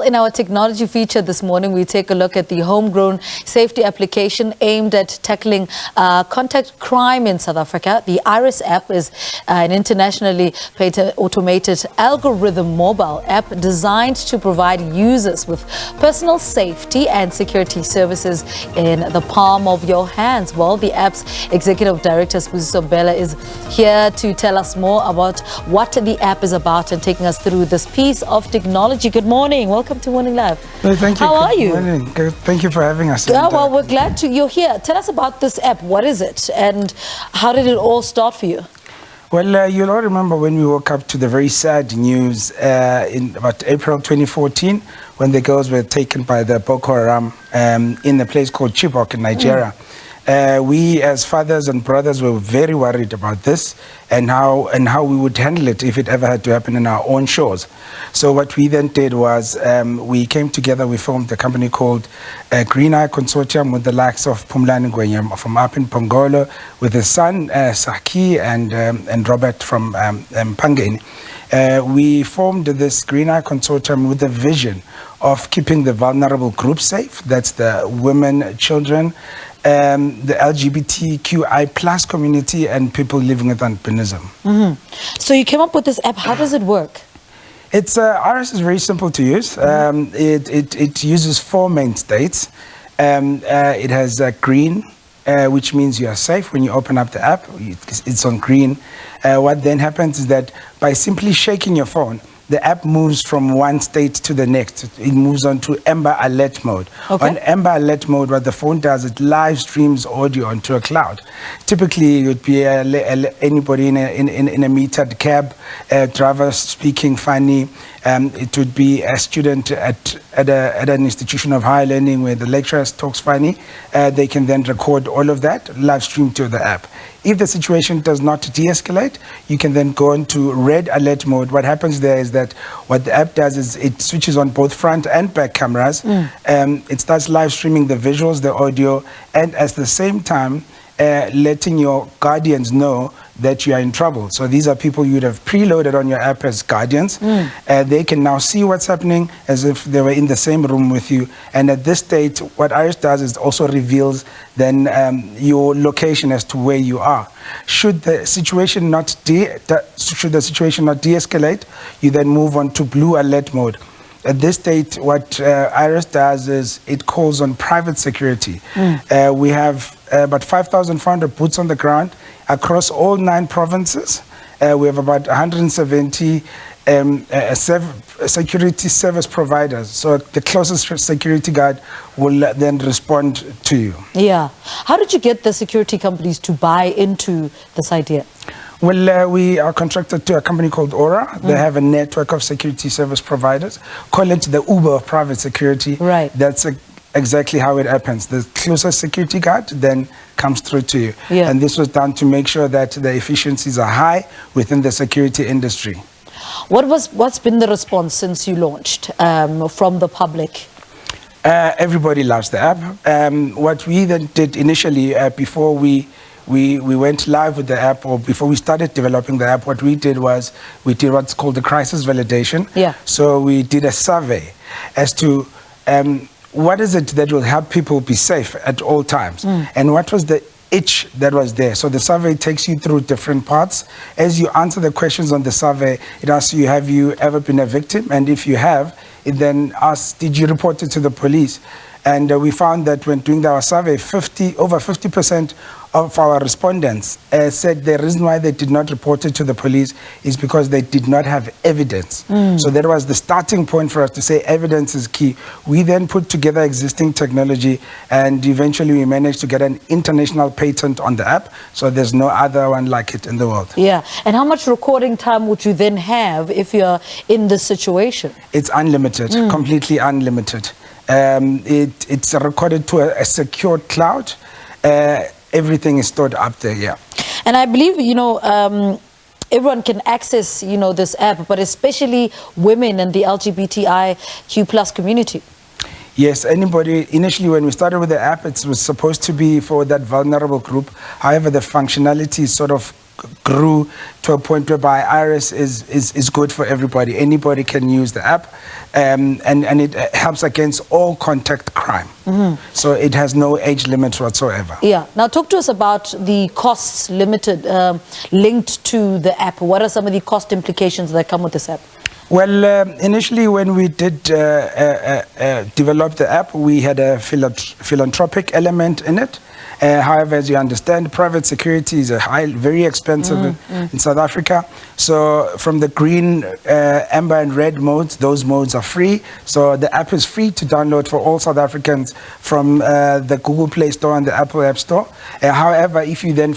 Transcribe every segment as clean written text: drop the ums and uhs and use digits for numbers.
in our technology feature this morning, we take a look at the homegrown safety application aimed at tackling contact crime in South Africa. The Eyerus app is an internationally automated algorithm mobile app designed to provide users with personal safety and security services in the palm of your hands. Well, the app's executive director, Sibusiso Mbhele, is here to tell us more about what the app is about and taking us through this piece of technology. Good morning. Welcome to Morning Live. Hey, thank you. How are you? Good morning. Good. Thank you for having us. Yeah, well, we're glad you're here. Tell us about this app. What is it? And how did it all start for you? Well, you'll all remember when we woke up to the very sad news in about April 2014 when the girls were taken by the Boko Haram in a place called Chibok in Nigeria. We as fathers and brothers were very worried about this and how we would handle it if it ever had to happen in our own shores. So what we then did was we came together, we formed a company called Green Eye Consortium with the likes of Pumlani Ngwenyama from up in Pongolo, with his son Saki and Robert from Pangeni. We formed this Green Eye Consortium with the vision of keeping the vulnerable groups safe. That's the women, children, the LGBTQI plus community and people living with albinism. So you came up with this app. How does it work? It's Eyerus is very simple to use. It uses 4 main states. It has green, which means you are safe when you open up the app. It's on green. What then happens is that by simply shaking your phone, the app moves from one state to the next. It moves on to Amber Alert mode. Okay. On Amber Alert mode, what the phone does, it live streams audio onto a cloud. Typically, it would be anybody in a metered cab, a driver speaking funny. It would be a student at an institution of higher learning where the lecturer talks funny. They can then record all of that, live stream to the app. If the situation does not de-escalate, you can then go into red alert mode. What happens there is that what the app does is it switches on both front and back cameras. It starts live streaming the visuals, the audio, and at the same time, letting your guardians know that you are in trouble. So these are people you would have preloaded on your app as guardians. They can now see what's happening as if they were in the same room with you. And at this state, what Eyerus does is also reveals then your location as to where you are. Should the situation not de-escalate, you then move on to blue alert mode. At this state, what Eyerus does is it calls on private security. We have about 5,400 boots on the ground across all 9 provinces. We have about 170 security service providers. So the closest security guard will then respond to you. Yeah. How did you get the security companies to buy into this idea? Well, we are contracted to a company called Aura. They have a network of security service providers. Call it the Uber of private security. Right. That's exactly how it happens. The closest security guard then comes through to you. Yeah. And this was done to make sure that the efficiencies are high within the security industry. What's been the response since you launched from the public? Everybody loves the app. What we then did initially, before we went live with the app, or before we started developing the app, what we did was we did what's called the crisis validation. Yeah. So we did a survey as to what is it that will help people be safe at all times, and what was the itch that was there. So the survey takes you through different parts. As you answer the questions on the survey, it asks you, have you ever been a victim? And if you have, it then asks, did you report it to the police? And we found that when doing our survey, over 50% of our respondents said the reason why they did not report it to the police is because they did not have evidence. So that was the starting point for us to say evidence is key. We then put together existing technology, and eventually we managed to get an international patent on the app. So there's no other one like it in the world. Yeah. And how much recording time would you then have if you're in this situation? It's unlimited, completely unlimited. It's recorded to a secure cloud. Everything is stored up there, yeah. And I believe, everyone can access, this app, but especially women and the LGBTIQ plus community. Yes, anybody. Initially, when we started with the app, it was supposed to be for that vulnerable group. However, the functionality is sort of grew to a point whereby Eyerus is good for everybody. Anybody can use the app, and it helps against all contact crime. So it has no age limit whatsoever. Yeah. Now talk to us about the costs linked to the app. What are some of the cost implications that come with this app? Well, initially when we did develop the app, we had a philanthropic element in it. However, as you understand, private security is very expensive in South Africa. So from the green, amber and red modes, those modes are free. So the app is free to download for all South Africans from the Google Play Store and the Apple App Store. However, if you then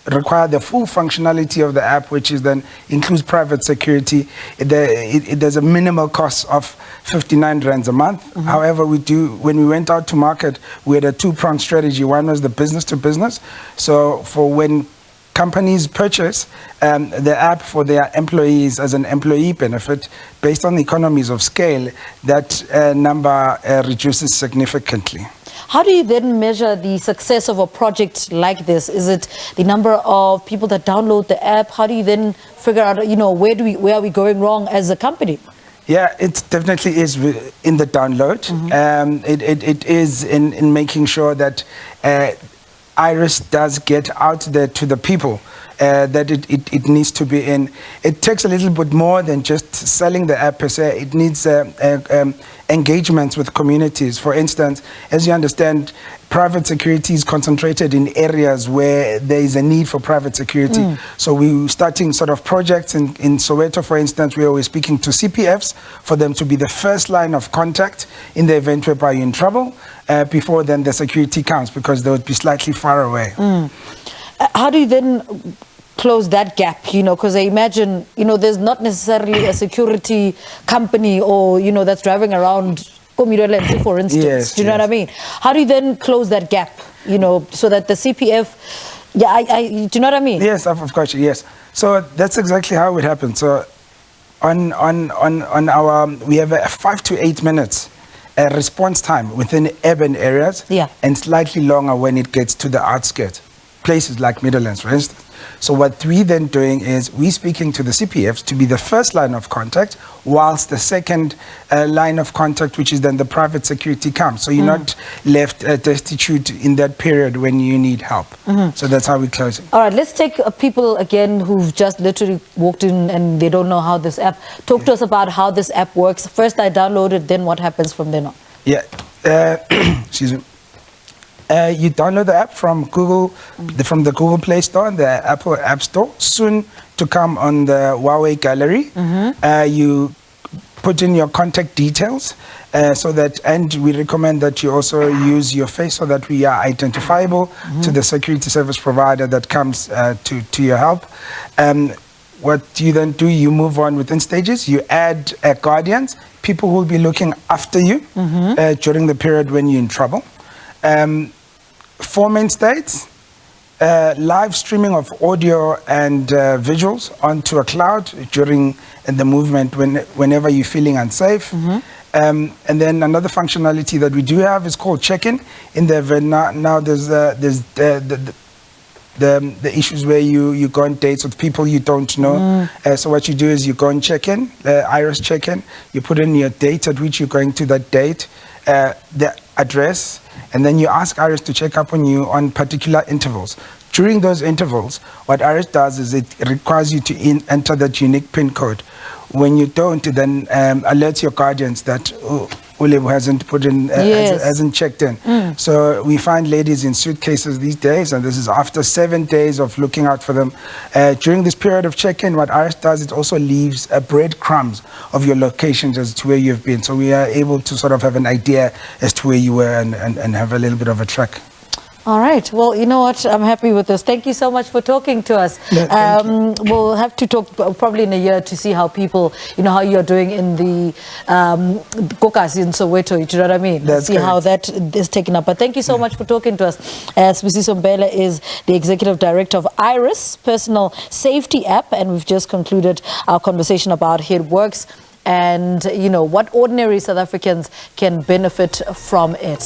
require the full functionality of the app, which is then includes private security, there's a minimal cost of 59 rands a month. However, when we went out to market, we had a two-pronged strategy. One was the business to business. So for when companies purchase the app for their employees as an employee benefit, based on economies of scale, that number reduces significantly. How do you then measure the success of a project like this? Is it the number of people that download the app? How do you then figure out, where are we going wrong as a company? Yeah, it definitely is in the download. It is in making sure that Eyerus does get out there to the people that it needs to be in. It takes a little bit more than just selling the app per se. It needs engagements with communities. For instance, as you understand, private security is concentrated in areas where there is a need for private security. So we're starting sort of projects in Soweto, for instance, where we're speaking to CPFs for them to be the first line of contact in the event whereby you're in trouble, before then the security comes, because they would be slightly far away. How do you then close that gap, because I imagine, there's not necessarily a security company or, that's driving around, for instance. Yes, do you know what I mean? How do you then close that gap, so that the CPF, do you know what I mean? Yes, of course, yes. So that's exactly how it happens. So on our, we have a 5 to 8 minutes response time within urban areas, and slightly longer when it gets to the outskirts, places like Midlands, for instance. So what we then doing is we speaking to the CPFs to be the first line of contact, whilst the second line of contact, which is then the private security, comes. So you're not left destitute in that period when you need help. So that's how we close it. All right, let's take people again who've just literally walked in and they don't know how this app. Talk to us about how this app works. First I downloaded, then what happens from then on? Yeah, excuse me. You download the app from from the Google Play Store and the Apple App Store, soon to come on the Huawei Gallery. You put in your contact details, and we recommend that you also use your face so that we are identifiable to the security service provider that comes to your help. What you then do, you move on within stages. You add guardians, people who will be looking after you during the period when you're in trouble. 4 main states, live streaming of audio and visuals onto a cloud during the movement whenever you're feeling unsafe. And then another functionality that we do have is called check-in. In the event now there's the issues where you go on dates with people you don't know. So what you do is you go and check in, Eyerus check-in. You put in your date at which you're going to that date, the address, and then you ask Eyerus to check up on you on particular intervals. During those intervals, what Eyerus does is it requires you to enter that unique PIN code. When you don't, it then alerts your guardians that Ulebo hasn't put in, hasn't checked in. So we find ladies in suitcases these days, and this is after 7 days of looking out for them. During this period of check-in, what Eyerus does, it also leaves breadcrumbs of your locations as to where you've been. So we are able to sort of have an idea as to where you were and have a little bit of a track. All right. Well, you know what? I'm happy with this. Thank you so much for talking to us. Yeah, we'll have to talk probably in a year to see how people, how you're doing in the Kokas in Soweto. Do you know what I mean? That's see how that is taken up. But thank you so much for talking to us. Sibusiso Mbhele is the Executive Director of Eyerus Personal Safety App, and we've just concluded our conversation about how it works and, what ordinary South Africans can benefit from it.